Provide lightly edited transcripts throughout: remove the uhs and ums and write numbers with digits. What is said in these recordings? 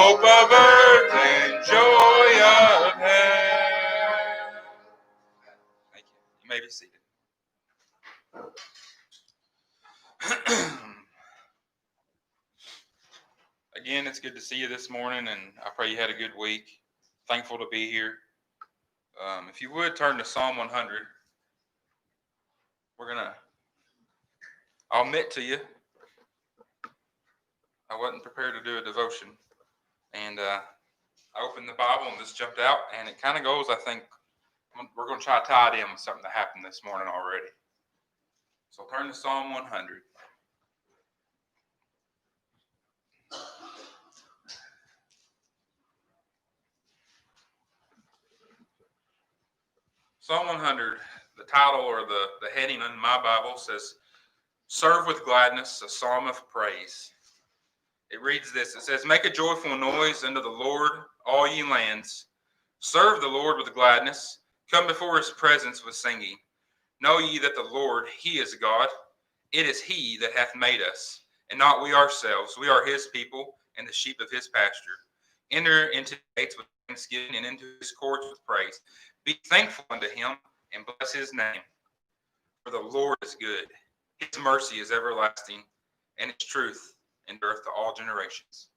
hope of earth and joy of heaven. Thank you. You may be seated. Again, it's good to see you this morning, and I pray you had a good week. Thankful to be here. If you would turn to Psalm 100, I'll admit to you, I wasn't prepared to do a devotion, and I opened the Bible and this jumped out, and it kind of goes, I think, we're going to try to tie it in with something that happened this morning already. So turn to Psalm 100. Psalm 100, the title or the heading in my Bible says, Serve with Gladness, a Psalm of Praise. It reads this. It says, Make a joyful noise unto the Lord, all ye lands. Serve the Lord with gladness. Come before his presence with singing. Know ye that the Lord, he is God. It is he that hath made us, and not we ourselves. We are his people, and the sheep of his pasture. Enter into the gates with thanksgiving, and into his courts with praise. Be thankful unto him, and bless his name. For the Lord is good. His mercy is everlasting, and his truth endureth to all generations.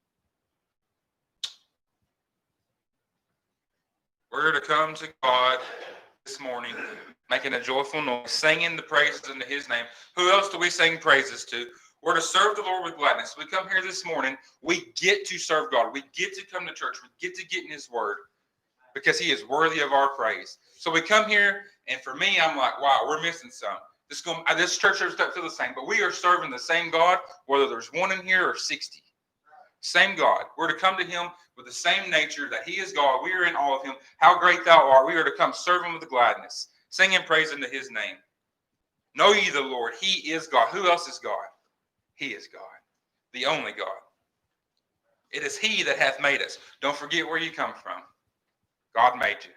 We're to come to God this morning, making a joyful noise, singing the praises unto his name. Who else do we sing praises to? We're to serve the Lord with gladness. We come here this morning, we get to serve God. We get to come to church. We get to get in his word because he is worthy of our praise. So we come here, and for me, I'm like, wow, we're missing some. This church service doesn't feel the same, but we are serving the same God, whether there's one in here or 60. Same God. We're to come to him with the same nature that he is God. We are in awe of him. How great thou art. We are to come serve him with gladness, sing and praise unto his name. Know ye the Lord. He is God. Who else is God? He is God, the only God. It is he that hath made us. Don't forget where you come from. God made you.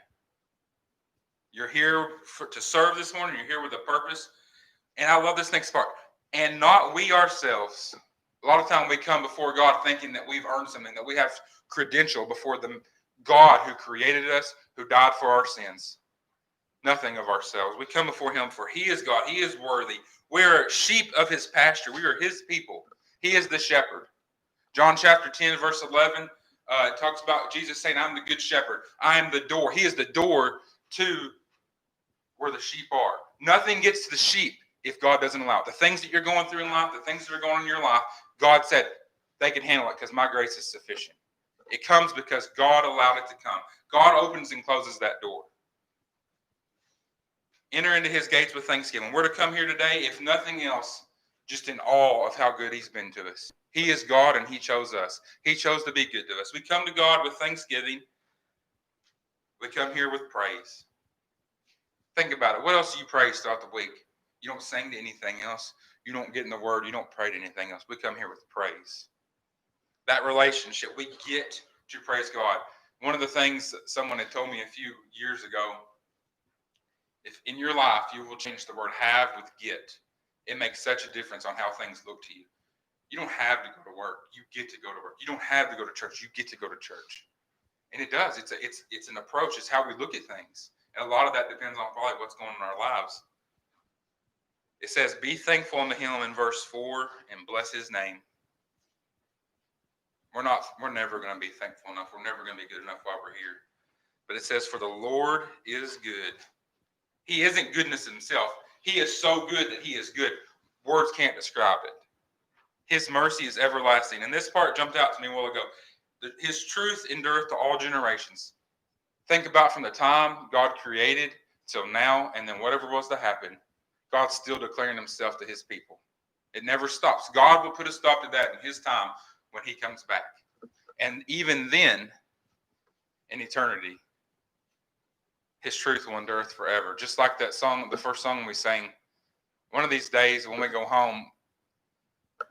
You're here to serve this morning. You're here with a purpose. And I love this next part. And not we ourselves. A lot of time we come before God thinking that we've earned something, that we have credential before the God who created us, who died for our sins. Nothing of ourselves. We come before him for he is God. He is worthy. We are sheep of his pasture. We are his people. He is the shepherd. John chapter 10, verse 11, it talks about Jesus saying, I'm the good shepherd. I am the door. He is the door to where the sheep are. Nothing gets to the sheep if God doesn't allow it. The things that you're going through in life, the things that are going on in your life, God said they can handle it because my grace is sufficient. It comes because God allowed it to come. God opens and closes that door. Enter into his gates with thanksgiving. We're to come here today, if nothing else, just in awe of how good he's been to us. He is God and he chose us. He chose to be good to us. We come to God with thanksgiving. We come here with praise. Think about it. What else do you praise throughout the week? You don't sing to anything else. You don't get in the word. You don't pray to anything else. We come here with praise. That relationship, we get to praise God. One of the things that someone had told me a few years ago, if in your life you will change the word have with get, it makes such a difference on how things look to you. You don't have to go to work. You get to go to work. You don't have to go to church. You get to go to church. And it does. It's an approach. It's how we look at things. And a lot of that depends on probably what's going on in our lives. It says, be thankful unto him in verse 4 and bless his name. We're never going to be thankful enough. We're never going to be good enough while we're here. But it says, for the Lord is good. He isn't goodness himself. He is so good that he is good. Words can't describe it. His mercy is everlasting. And this part jumped out to me a while ago. His truth endureth to all generations. Think about from the time God created till now, and then whatever was to happen, God's still declaring himself to his people. It never stops. God will put a stop to that in his time when he comes back. And even then, in eternity, his truth will endure forever. Just like that song, the first song we sang, one of these days when we go home,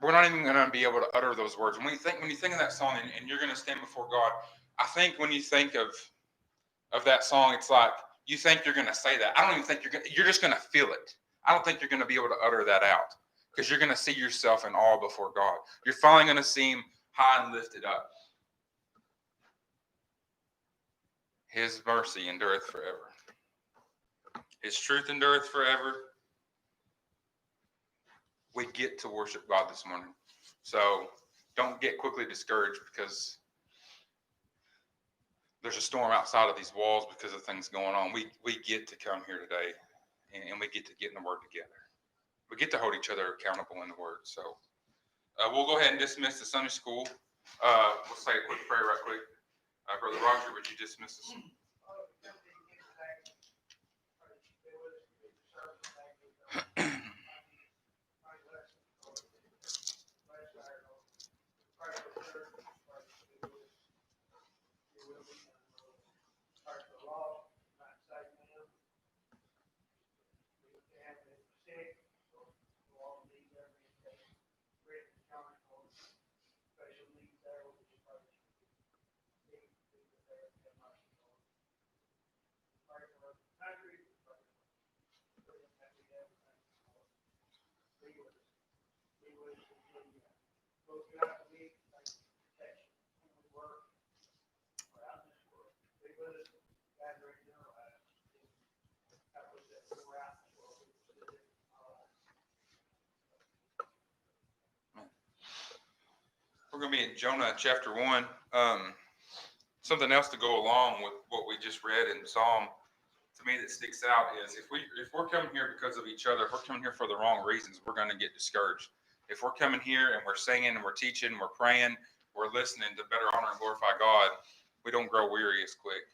we're not even going to be able to utter those words. When you think of that song and you're going to stand before God, I think when you think of that song, it's like you think you're going to say that. I don't even think you're just going to feel it. I don't think you're going to be able to utter that out because you're going to see yourself in awe before God. You're finally going to see him high and lifted up. His mercy endureth forever. His truth endureth forever. We get to worship God this morning. So don't get quickly discouraged because there's a storm outside of these walls because of things going on. We get to come here today and we get to get in the Word together. We get to hold each other accountable in the Word. So we'll go ahead and dismiss the Sunday school. We'll say a quick prayer right quick. Brother Roger, would you dismiss us? We're going to be in Jonah chapter 1. Something else to go along with what we just read in Psalm, to me that sticks out is if we're coming here because of each other, if we're coming here for the wrong reasons, we're going to get discouraged. If we're coming here and we're singing and we're teaching, we're praying, we're listening to better honor and glorify God, we don't grow weary as quick.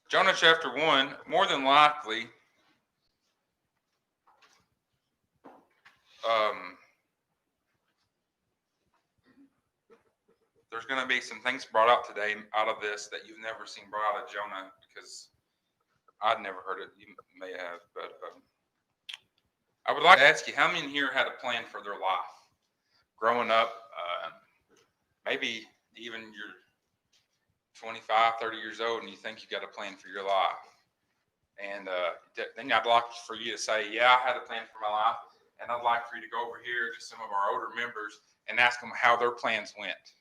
Jonah chapter 1, more than likely, there's going to be some things brought out today out of this that you've never seen brought out of Jonah, because I'd never heard it. You may have, but I would like to ask you, how many here had a plan for their life growing up? Maybe even you're 25, 30 years old and you think you got a plan for your life. And then I'd like for you to say, yeah, I had a plan for my life. And I'd like for you to go over here to some of our older members and ask them how their plans went.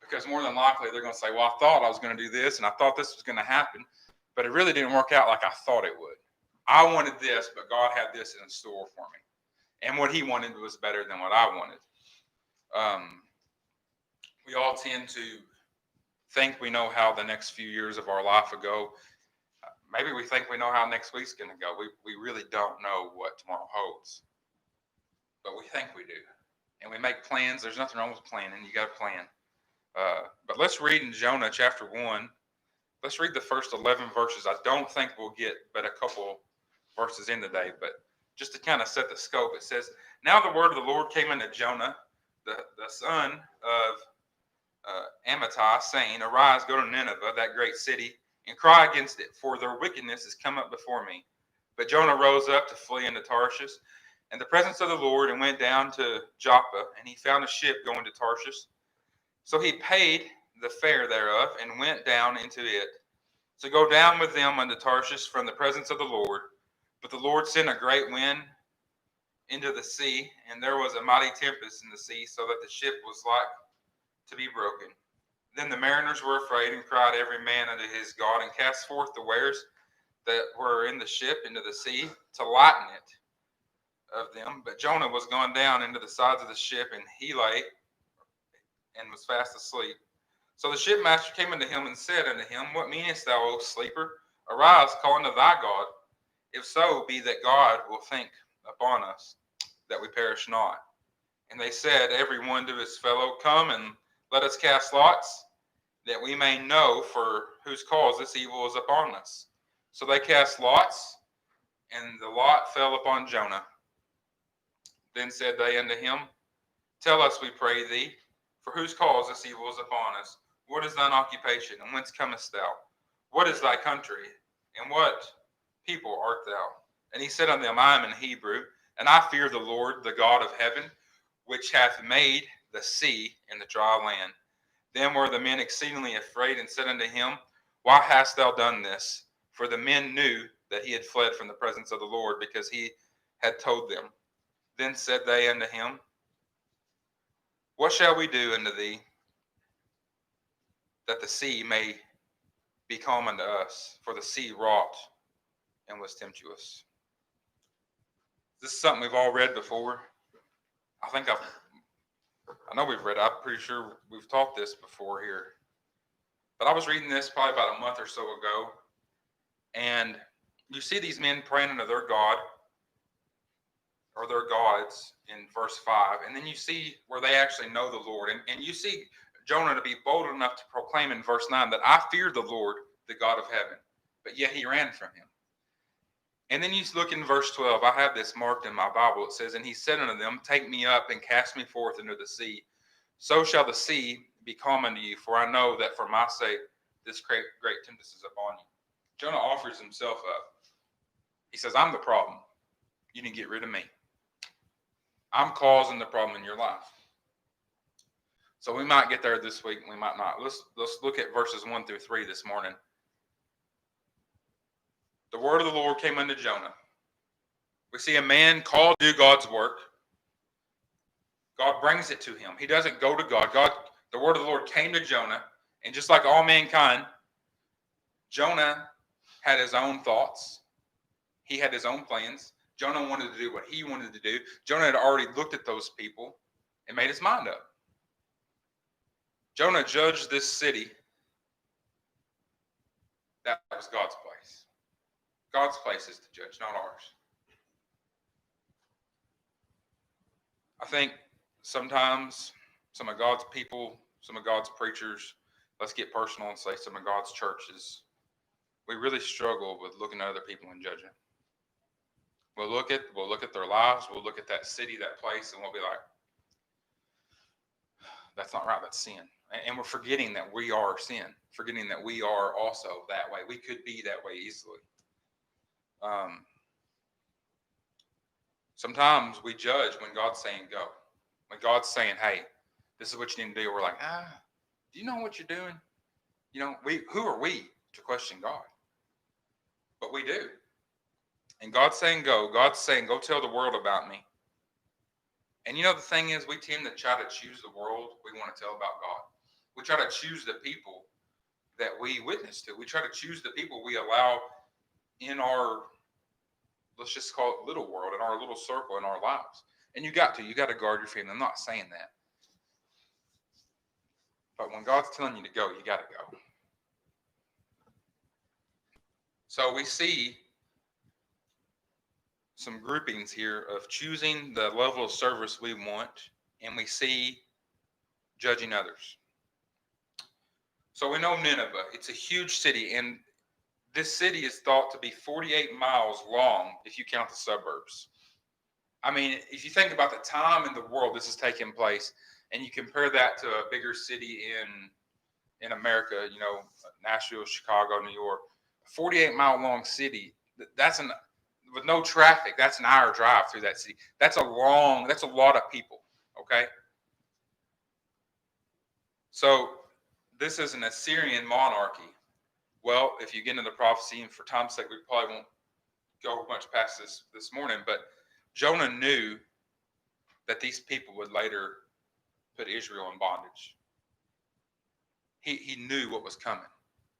Because more than likely, they're going to say, well, I thought I was going to do this and I thought this was going to happen, but it really didn't work out like I thought it would. I wanted this, but God had this in store for me. And what he wanted was better than what I wanted. We all tend to think we know how the next few years of our life will go. Maybe we think we know how next week's going to go. We really don't know what tomorrow holds. But we think we do. And we make plans. There's nothing wrong with planning. You got to plan. But let's read in Jonah chapter 1. Let's read the first 11 verses. I don't think we'll get but a couple verses in today. But just to kind of set the scope, it says, now the word of the Lord came unto Jonah, the son of Amittai, saying, arise, go to Nineveh, that great city, and cry against it, for their wickedness is come up before me. But Jonah rose up to flee into Tarshish, in the presence of the Lord, and went down to Joppa, and he found a ship going to Tarshish. So he paid the fare thereof, and went down into it, to go down with them unto Tarshish from the presence of the Lord. But the Lord sent a great wind into the sea, and there was a mighty tempest in the sea, so that the ship was like to be broken. Then the mariners were afraid, and cried every man unto his God, and cast forth the wares that were in the ship into the sea, to lighten it of them. But Jonah was gone down into the sides of the ship, and he lay and was fast asleep. So the shipmaster came unto him and said unto him, what meanest thou, O sleeper? Arise, call unto thy God. If so be that God will think upon us, that we perish not. And they said, every one to his fellow, come and let us cast lots, that we may know for whose cause this evil is upon us. So they cast lots, and the lot fell upon Jonah. Then said they unto him, tell us, we pray thee, for whose cause this evil is upon us. What is thine occupation, and whence comest thou? What is thy country, and what people art thou? And he said unto them, I am an Hebrew, and I fear the Lord, the God of heaven, which hath made the sea and the dry land. Then were the men exceedingly afraid, and said unto him, why hast thou done this? For the men knew that he had fled from the presence of the Lord, because he had told them. Then said they unto him, what shall we do unto thee? that the sea may be calm unto us, for the sea wrought and was tempestuous. This is something we've all read before. I know we've read it. I'm pretty sure we've taught this before here. But I was reading this probably about a month or so ago, and you see these men praying unto their God or their gods in verse 5, and then you see where they actually know the Lord. And you see Jonah to be bold enough to proclaim in verse 9 that I fear the Lord, the God of heaven, but yet he ran from him. And then you look in verse 12. I have this marked in my Bible. It says, and he said unto them, take me up and cast me forth into the sea. So shall the sea be calm unto you, for I know that for my sake this great tempest is upon you. Jonah offers himself up. He says, I'm the problem. You need to get rid of me. I'm causing the problem in your life. So we might get there this week, and we might not. Let's look at verses 1 through 3 this morning. The word of the Lord came unto Jonah. We see a man called to do God's work. God brings it to him. He doesn't go to God. The word of the Lord came to Jonah, and just like all mankind, Jonah had his own thoughts. He had his own plans. Jonah wanted to do what he wanted to do. Jonah had already looked at those people and made his mind up. Jonah judged this city. That was God's place. God's place is to judge, not ours. I think sometimes some of God's people, some of God's preachers, let's get personal and say some of God's churches, we really struggle with looking at other people and judging. We'll look at their lives, we'll look at that city, that place, and we'll be like, that's not right, that's sin. And we're forgetting that we are sin, forgetting that we are also that way. We could be that way easily. Sometimes we judge when God's saying go. When God's saying, hey, this is what you need to do, we're like, do you know what you're doing? Who are we to question God? But we do. And God's saying go. God's saying, go tell the world about me. And the thing is, we tend to try to choose the world we want to tell about God. We try to choose the people that we witness to. We try to choose the people we allow in our, let's just call it little world, in our little circle, in our lives. And you got to guard your family. I'm not saying that. But when God's telling you to go, you got to go. So we see some groupings here of choosing the level of service we want, and we see judging others. So we know Nineveh. It's a huge city, and this city is thought to be 48 miles long if you count the suburbs. I mean, if you think about the time in the world this is taking place, and you compare that to a bigger city in America, Nashville, Chicago, New York, a 48-mile long city, with no traffic, that's an hour drive through that city. That's a lot of people, okay? So this is an Assyrian monarchy. Well, if you get into the prophecy, and for time's sake, we probably won't go much past this morning, but Jonah knew that these people would later put Israel in bondage. He knew what was coming.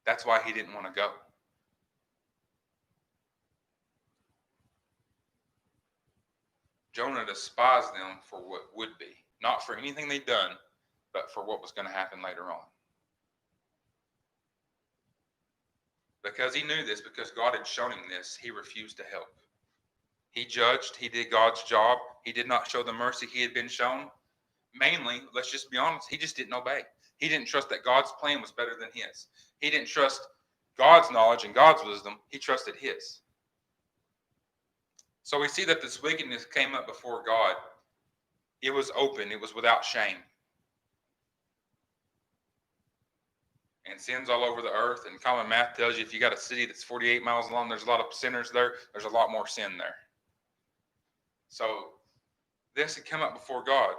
That's why he didn't want to go. Jonah despised them for what would be, not for anything they'd done, but for what was going to happen later on. Because he knew this, because God had shown him this, he refused to help. He judged, he did God's job. He did not show the mercy he had been shown. Mainly, let's just be honest, he just didn't obey. He didn't trust that God's plan was better than his. He didn't trust God's knowledge and God's wisdom. He trusted his. So we see that this wickedness came up before God. It was open. It was without shame. And sin's all over the earth. And common math tells you if you got a city that's 48 miles long, there's a lot of sinners there. There's a lot more sin there. So this had come up before God.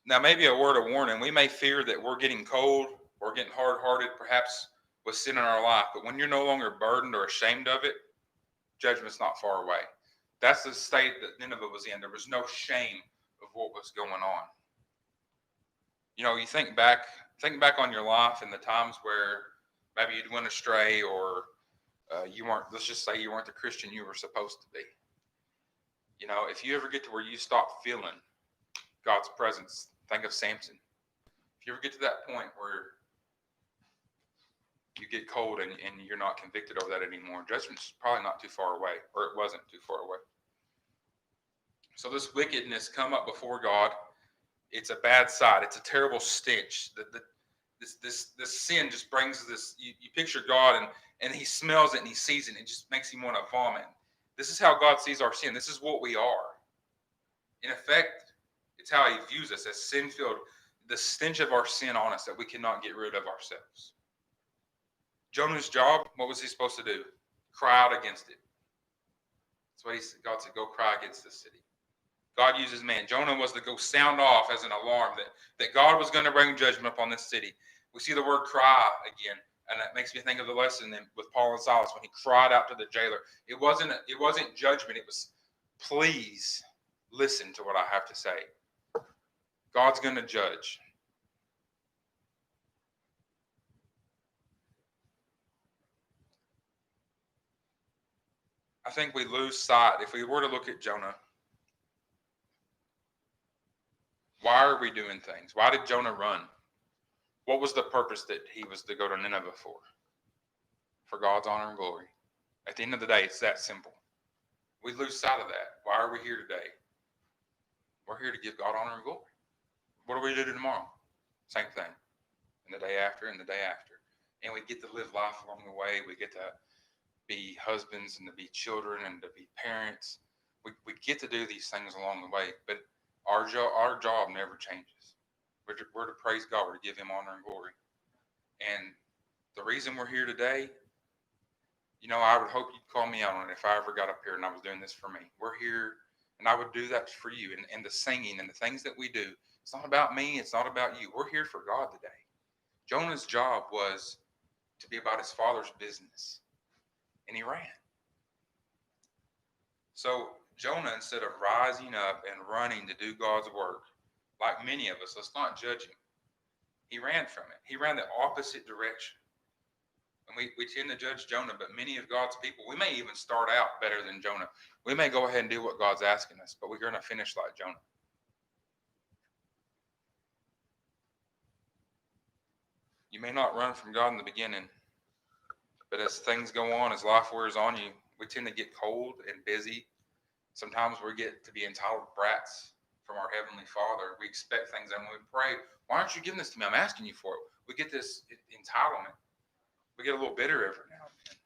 Now, maybe a word of warning. We may fear that we're getting cold or getting hard-hearted, perhaps with sin in our life. But when you're no longer burdened or ashamed of it, judgment's not far away. That's the state that Nineveh was in. There was no shame of what was going on. You think back Think back on your life and the times where maybe you'd went astray, or you weren't, let's just say you weren't the Christian you were supposed to be. You know, if you ever get to where you stop feeling God's presence, think of Samson. If you ever get to that point where you get cold and you're not convicted over that anymore, judgment's probably not too far away, or it wasn't too far away. So this wickedness come up before God. It's a bad sight. It's a terrible stench. This sin just brings this. You picture God and he smells it and he sees it and it just makes him want to vomit. This is how God sees our sin. This is what we are. In effect, it's how he views us as sin-filled. The stench of our sin on us that we cannot get rid of ourselves. Jonah's job, what was he supposed to do? Cry out against it. That's what God said, go cry against this city. God uses man. Jonah was to go sound off as an alarm that God was going to bring judgment upon this city. We see the word cry again, and that makes me think of the lesson with Paul and Silas when he cried out to the jailer. It wasn't judgment. It was, please listen to what I have to say. God's going to judge. I think we lose sight. If we were to look at Jonah, why are we doing things? Why did Jonah run? What was the purpose that he was to go to Nineveh for? For God's honor and glory. At the end of the day, it's that simple. We lose sight of that. Why are we here today? We're here to give God honor and glory. What do we do tomorrow? Same thing. And the day after and the day after. And we get to live life along the way. We get to be husbands and to be children and to be parents. We get to do these things along the way. But our job never changes. We're to praise God. We're to give him honor and glory. And the reason we're here today, you know, I would hope you'd call me out on it if I ever got up here and I was doing this for me. We're here, and I would do that for you. And the singing and the things that we do, it's not about me. It's not about you. We're here for God today. Jonah's job was to be about his father's business, and he ran. So Jonah, instead of rising up and running to do God's work, like many of us, let's not judge him. He ran from it. He ran the opposite direction. And we tend to judge Jonah, but many of God's people, we may even start out better than Jonah. We may go ahead and do what God's asking us, but we're going to finish like Jonah. You may not run from God in the beginning, but as things go on, as life wears on you, we tend to get cold and busy. Sometimes we get to be entitled brats from our Heavenly Father. We expect things, and we pray, why aren't you giving this to me? I'm asking you for it. We get this entitlement. We get a little bitter every now and then.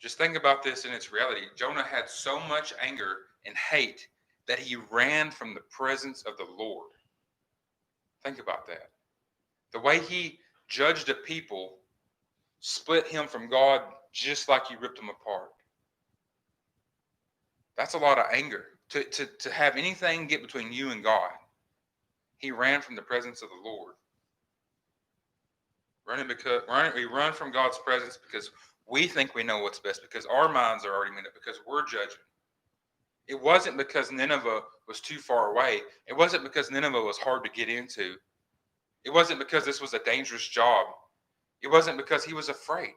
Just think about this in its reality. Jonah had so much anger and hate that he ran from the presence of the Lord. Think about that. The way he judged a people split him from God just like he ripped him apart. That's a lot of anger. To have anything get between you and God. He ran from the presence of the Lord. We run from God's presence because we think we know what's best, because our minds are already made up, because we're judging. It wasn't because Nineveh was too far away. It wasn't because Nineveh was hard to get into. It wasn't because this was a dangerous job. It wasn't because he was afraid.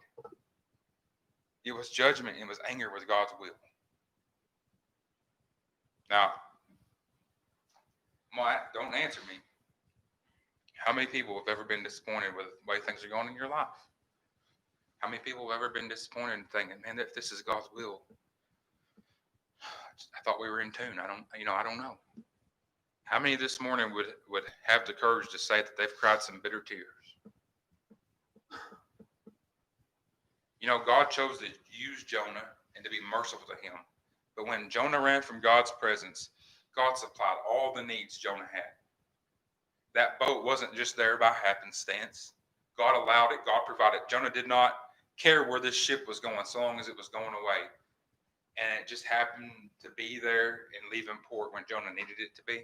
It was judgment and it was anger with God's will. Now, don't answer me. How many people have ever been disappointed with the way things are going in your life? How many people have ever been disappointed and thinking, man, if this is God's will, I thought we were in tune. I don't know. How many this morning would have the courage to say that they've cried some bitter tears? You know, God chose to use Jonah and to be merciful to him. But when Jonah ran from God's presence, God supplied all the needs Jonah had. That boat wasn't just there by happenstance. God allowed it. God provided. Jonah did not care where this ship was going so long as it was going away. And it just happened to be there and leave in port when Jonah needed it to be.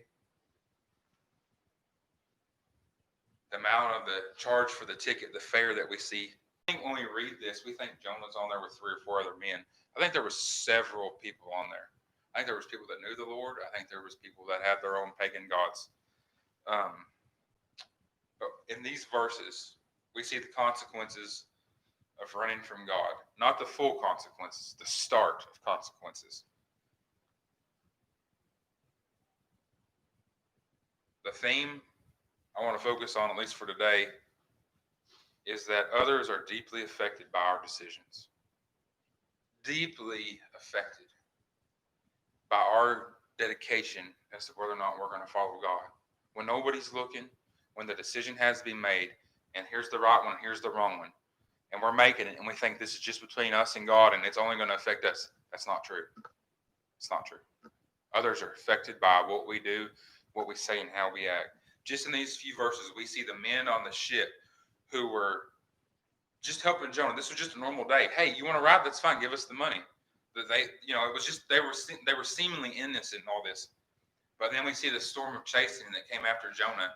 The amount of the charge for the ticket, the fare that we see. I think when we read this, we think Jonah's on there with 3 or 4 other men. I think there were several people on there. I think there was people that knew the Lord. I think there was people that had their own pagan gods. In these verses, we see the consequences of running from God. Not the full consequences, the start of consequences. The theme I want to focus on, at least for today, is that others are deeply affected by our decisions. Deeply affected by our dedication as to whether or not we're going to follow God. When nobody's looking, when the decision has to be made, and here's the right one, here's the wrong one, and we're making it, and we think this is just between us and God, and it's only going to affect us. That's not true. It's not true. Others are affected by what we do, what we say, and how we act. Just in these few verses, we see the men on the ship who were just helping Jonah. This was just a normal day. Hey, you want to ride? That's fine. Give us the money. That they, it was just they were seemingly innocent in all this. But then we see the storm of chasing that came after Jonah,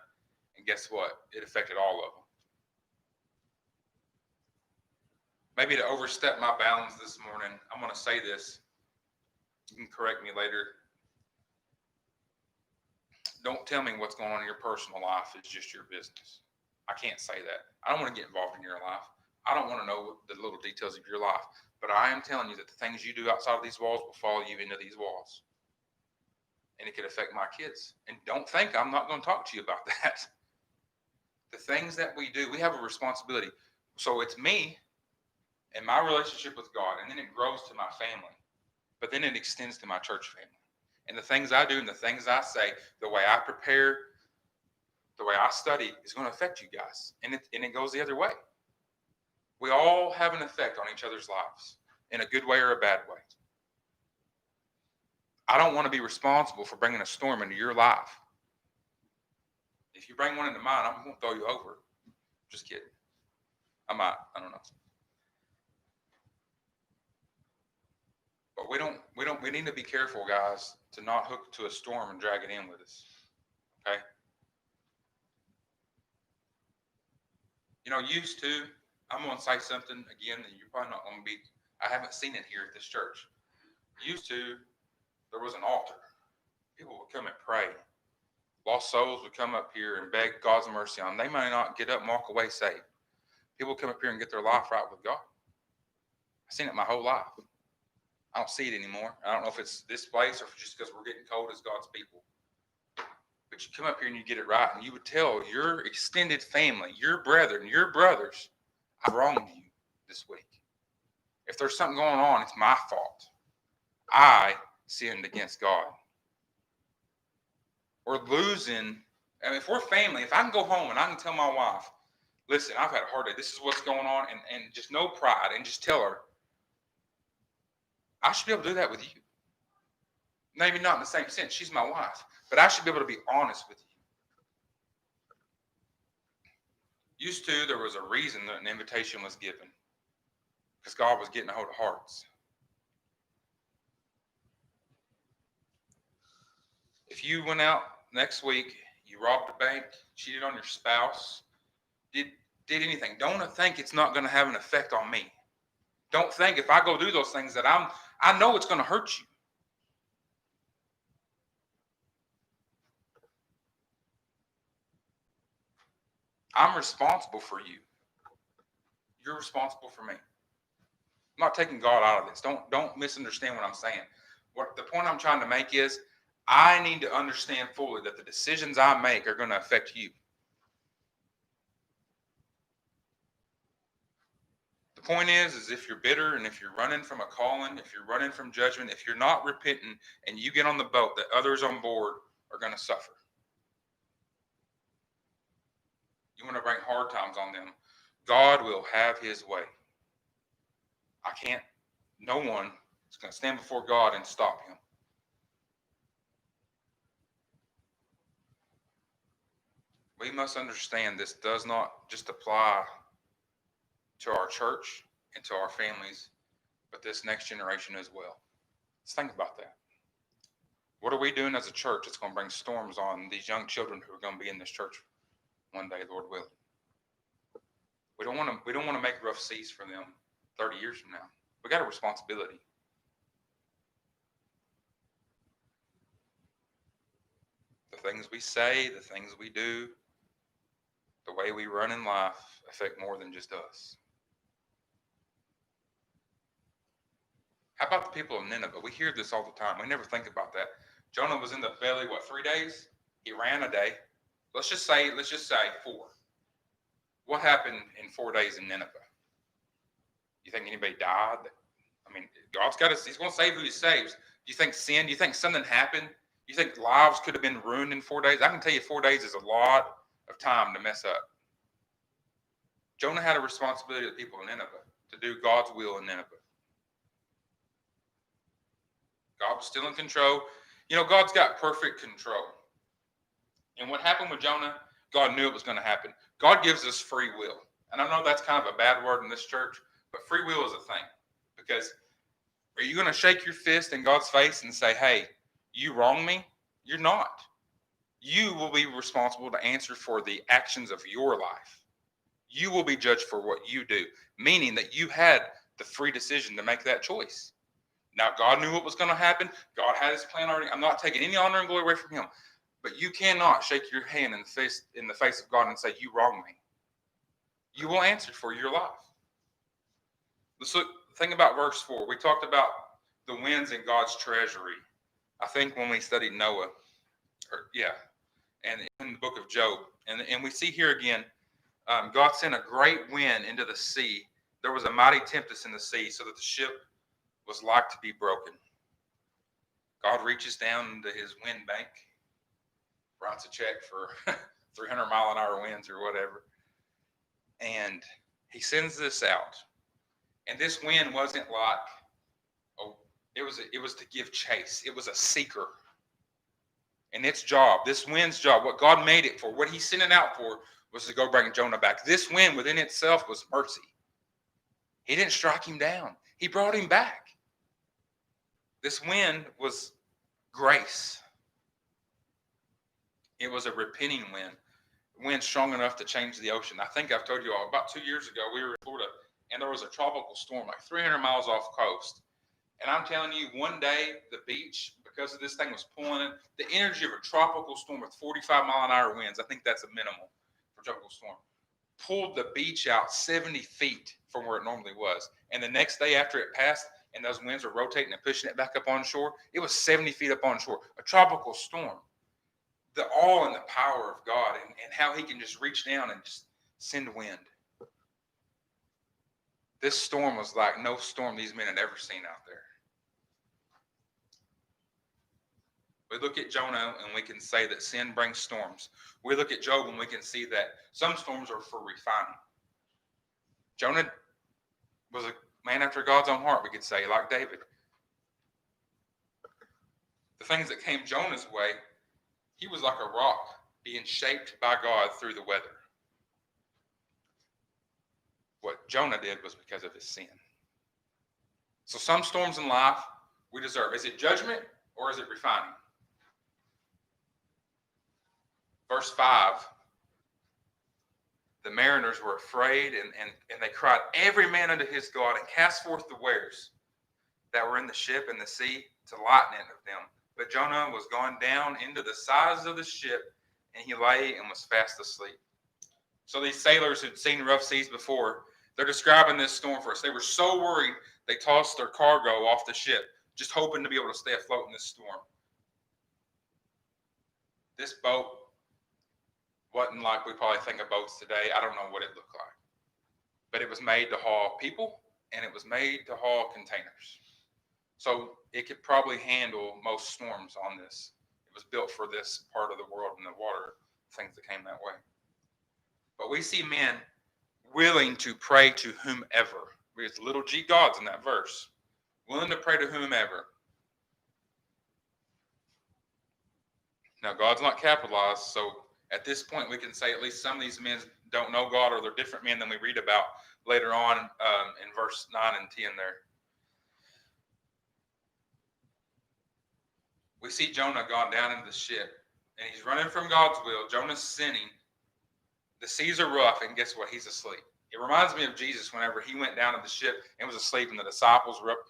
and guess what? It affected all of them. Maybe to overstep my bounds this morning, I'm going to say this. You can correct me later. Don't tell me what's going on in your personal life. It's just your business. I can't say that. I don't want to get involved in your life. I don't want to know the little details of your life. But I am telling you that the things you do outside of these walls will follow you into these walls. And it could affect my kids. And don't think I'm not going to talk to you about that. The things that we do, we have a responsibility. So it's me and my relationship with God, and then it grows to my family. But then it extends to my church family. And the things I do and the things I say, the way I prepare, the way I study is going to affect you guys. And it goes the other way. We all have an effect on each other's lives in a good way or a bad way. I don't want to be responsible for bringing a storm into your life. If you bring one into mine, I'm going to throw you over. Just kidding. I might. I don't know. But we need to be careful, guys, to not hook to a storm and drag it in with us. Okay? Used to, I'm going to say something again that you're probably not going to be, I haven't seen it here at this church. Used to, there was an altar. People would come and pray. Lost souls would come up here and beg God's mercy on them. They might not get up and walk away saved. People would come up here and get their life right with God. I've seen it my whole life. I don't see it anymore. I don't know if it's this place or if it's just because we're getting cold as God's people. But you come up here and you get it right, and you would tell your extended family, your brethren, your brothers, I've wronged you this week. If there's something going on, it's my fault. I sinned against God. We're losing. I mean, if we're family, if I can go home and I can tell my wife, listen, I've had a hard day. This is what's going on, and just no pride, and just tell her, I should be able to do that with you. Maybe not in the same sense. She's my wife. But I should be able to be honest with you. Used to, there was a reason that an invitation was given. Because God was getting a hold of hearts. If you went out next week, you robbed a bank, cheated on your spouse, did anything, don't think it's not going to have an effect on me. Don't think if I go do those things that I know it's going to hurt you. I'm responsible for you. You're responsible for me. I'm not taking God out of this. Don't misunderstand what I'm saying. What the point I'm trying to make is I need to understand fully that the decisions I make are going to affect you. The point is if you're bitter and if you're running from a calling, if you're running from judgment, if you're not repenting and you get on the boat, that others on board are going to suffer. You want to bring hard times on them. God will have his way. No one is going to stand before God and stop him. We must understand this does not just apply to our church and to our families, but this next generation as well. Let's think about that. What are we doing as a church that's going to bring storms on these young children who are going to be in this church one day, Lord willing? We don't want to make rough seas for them 30 years from now. We got a responsibility. The things we say, the things we do, the way we run in life affect more than just us. How about the people of Nineveh? We hear this all the time. We never think about that. Jonah was in the belly, 3 days? He ran a day. Let's just say 4. What happened in 4 days in Nineveh? You think anybody died? I mean, God's got us. He's going to save who he saves. Do you think sin? Do you think something happened? Do you think lives could have been ruined in 4 days? I can tell you 4 days is a lot of time to mess up. Jonah had a responsibility to the people of Nineveh to do God's will in Nineveh. God was still in control. You know, God's got perfect control. And what happened with Jonah, God knew it was going to happen. God gives us free will. And I know that's kind of a bad word in this church, but free will is a thing. Because are you going to shake your fist in God's face and say, hey, you wronged me? You're not. You will be responsible to answer for the actions of your life. You will be judged for what you do, meaning that you had the free decision to make that choice. Now, God knew what was going to happen. God had his plan already. I'm not taking any honor and glory away from him. But you cannot shake your hand in the face of God and say, you wronged me. You will answer for your life. Let's look, think about verse 4. We talked about the winds in God's treasury. I think when we studied Noah, and in the book of Job. And we see here again, God sent a great wind into the sea. There was a mighty tempest in the sea so that the ship was like to be broken. God reaches down into his wind bank, writes a check for 300-mile-an-hour winds or whatever, and he sends this out. And this wind wasn't like, it was to give chase. It was a seeker. And its job, this wind's job, what God made it for, what he sent it out for, was to go bring Jonah back. This wind within itself was mercy. He didn't strike him down. He brought him back. This wind was grace. It was a repenting wind strong enough to change the ocean. I think I've told you all, about 2 years ago, we were in Florida, and there was a tropical storm, like 300 miles off coast. And I'm telling you, one day, the beach, because of this thing was pulling in, the energy of a tropical storm with 45-mile-an-hour winds, I think that's a minimal for a tropical storm, pulled the beach out 70 feet from where it normally was. And the next day after it passed, and those winds were rotating and pushing it back up on shore, it was 70 feet up on shore. A tropical storm. The awe and the power of God and how he can just reach down and just send wind. This storm was like no storm these men had ever seen out there. We look at Jonah and we can say that sin brings storms. We look at Job and we can see that some storms are for refining. Jonah was a man after God's own heart, we could say, like David. The things that came Jonah's way, he was like a rock being shaped by God through the weather. What Jonah did was because of his sin. So some storms in life we deserve. Is it judgment or is it refining? Verse 5, the mariners were afraid and they cried, every man unto his God, and cast forth the wares that were in the ship and the sea to lighten it of them. But Jonah was gone down into the sides of the ship, and he lay and was fast asleep. So these sailors who'd seen rough seas before, they're describing this storm for us. They were so worried, they tossed their cargo off the ship, just hoping to be able to stay afloat in this storm. This boat wasn't like we probably think of boats today. I don't know what it looked like. But it was made to haul people, and it was made to haul containers. So it could probably handle most storms on this. It was built for this part of the world and the water things that came that way. But we see men willing to pray to whomever. There's little g gods in that verse. Willing to pray to whomever. Now, God's not capitalized, so at this point we can say at least some of these men don't know God, or they're different men than we read about later on in verse 9 and 10 there. We see Jonah gone down into the ship, and he's running from God's will. Jonah's sinning. The seas are rough, and guess what? He's asleep. It reminds me of Jesus whenever he went down to the ship and was asleep, and the disciples were up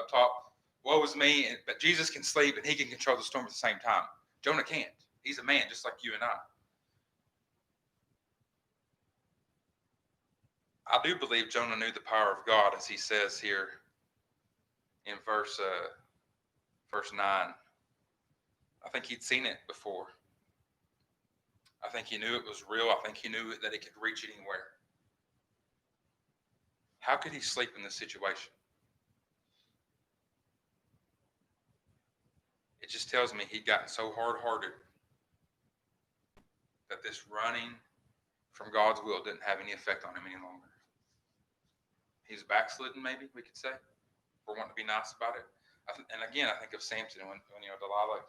top. Woe is me, but Jesus can sleep, and he can control the storm at the same time. Jonah can't. He's a man just like you and I. I do believe Jonah knew the power of God, as he says here in verse 9. I think he'd seen it before. I think he knew it was real. I think he knew that it could reach anywhere. How could he sleep in this situation? It just tells me he'd gotten so hard-hearted that this running from God's will didn't have any effect on him any longer. He's backslidden, maybe we could say, for wanting to be nice about it. And again, I think of Samson when Delilah,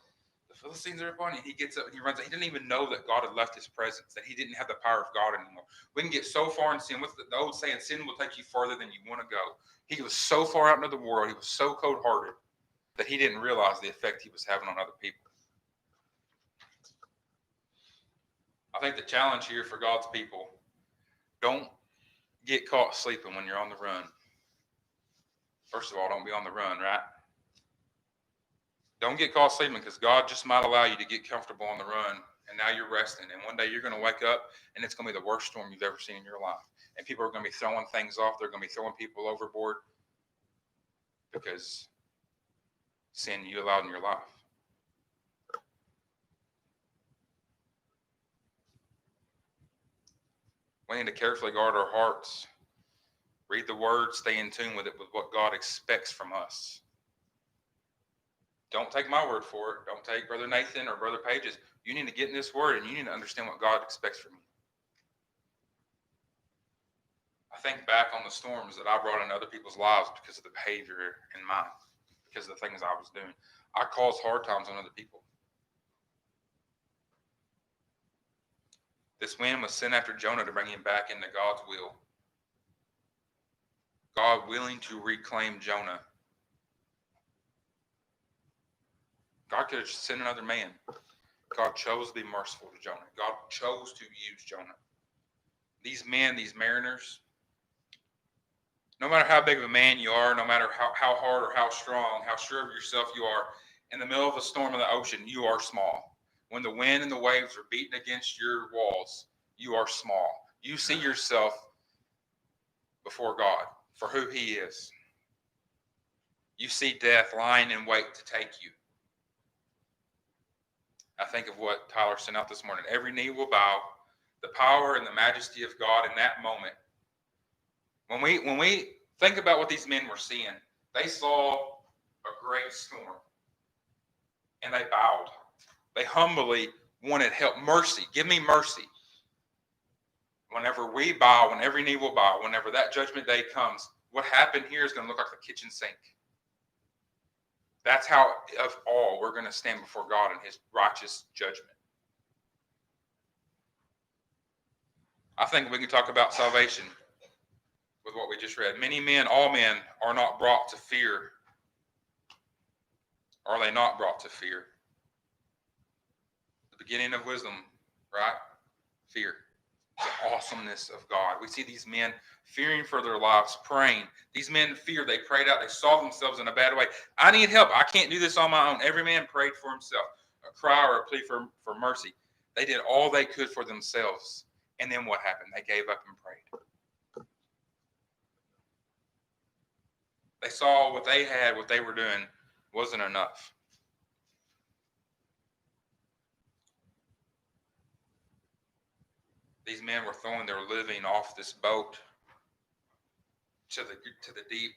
the Philistines are upon him. He gets up and he runs. He didn't even know that God had left his presence, that he didn't have the power of God anymore. We can get so far in sin. What's the old saying? Sin will take you farther than you want to go. He was so far out into the world. He was so cold-hearted that he didn't realize the effect he was having on other people. I think the challenge here for God's people, don't get caught sleeping when you're on the run. First of all, don't be on the run, right? Don't get caught sleeping, because God just might allow you to get comfortable on the run, and now you're resting. And one day you're going to wake up, and it's going to be the worst storm you've ever seen in your life. And people are going to be throwing things off. They're going to be throwing people overboard because sin you allowed in your life. We need to carefully guard our hearts. Read the word, stay in tune with it, with what God expects from us. Don't take my word for it. Don't take Brother Nathan or Brother Page's. You need to get in this word, and you need to understand what God expects from you. I think back on the storms that I brought in other people's lives because of the behavior in mine, because of the things I was doing. I caused hard times on other people. This wind was sent after Jonah to bring him back into God's will. God willing to reclaim Jonah. God could have sent another man. God chose to be merciful to Jonah. God chose to use Jonah. These men, these mariners, no matter how big of a man you are, no matter how hard or how strong, how sure of yourself you are, in the middle of a storm in the ocean, you are small. When the wind and the waves are beating against your walls, you are small. You see yourself before God for who he is. You see death lying in wait to take you. I think of what Tyler sent out this morning. Every knee will bow. The power and the majesty of God in that moment. When we think about what these men were seeing, they saw a great storm. And they bowed. They humbly wanted help. Mercy. Give me mercy. Whenever we bow, when every knee will bow, whenever that judgment day comes, what happened here is going to look like the kitchen sink. That's how, of all, we're going to stand before God in his righteous judgment. I think we can talk about salvation with what we just read. Many men, all men, are not brought to fear. Are they not brought to fear? The beginning of wisdom, right? Fear. The awesomeness of God. We see these men fearing for their lives, praying. These men feared. They prayed out. They saw themselves in a bad way. I need help. I can't do this on my own. Every man prayed for himself. A cry or a plea for mercy. They did all they could for themselves. And then what happened? They gave up and prayed. They saw what they had, what they were doing, wasn't enough. These men were throwing their living off this boat to the deep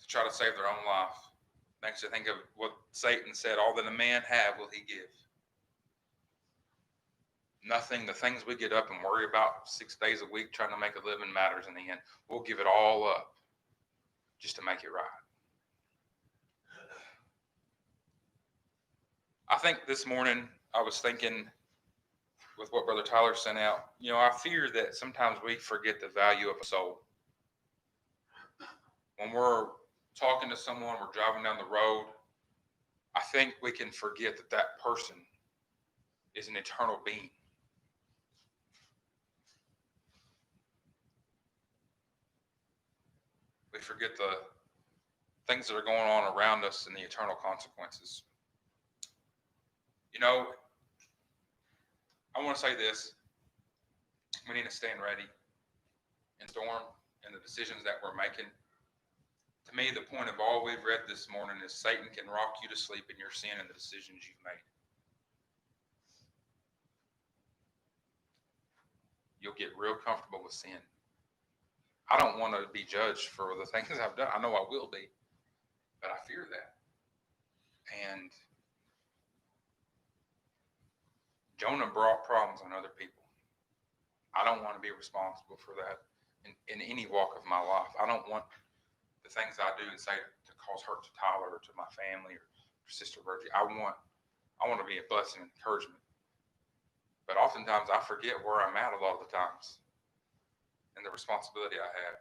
to try to save their own life. Makes you think of what Satan said, all that a man have will he give. Nothing, the things we get up and worry about 6 days a week trying to make a living matters in the end. We'll give it all up just to make it right. I think this morning I was thinking with what Brother Tyler sent out, I fear that sometimes we forget the value of a soul. When we're talking to someone, we're driving down the road, I think we can forget that that person is an eternal being. We forget the things that are going on around us and the eternal consequences. I want to say this. We need to stand ready. and storm and the decisions that we're making. To me, the point of all we've read this morning is Satan can rock you to sleep in your sin and the decisions you've made. You'll get real comfortable with sin. I don't want to be judged for the things I've done. I know I will be, but I fear that. And Jonah brought problems on other people. I don't want to be responsible for that in any walk of my life. I don't want the things I do and say to cause hurt to Tyler or to my family or Sister Virgie. I want to be a blessing and encouragement. But oftentimes I forget where I'm at a lot of the times and the responsibility I have.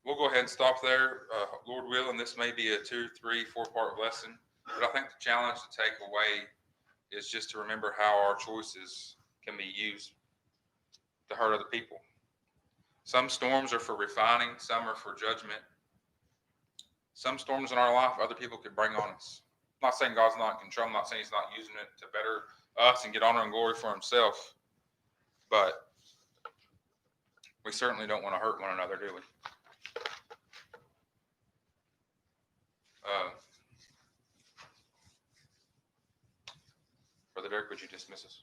We'll go ahead and stop there. Lord willing, this may be a 2, 3, 4-part lesson. But I think the challenge to take away is just to remember how our choices can be used to hurt other people. Some storms are for refining, some are for judgment. Some storms in our life other people could bring on us. I'm not saying God's not in control. I'm not saying he's not using it to better us and get honor and glory for himself. But we certainly don't want to hurt one another, do we? Brother Derek, would you dismiss us?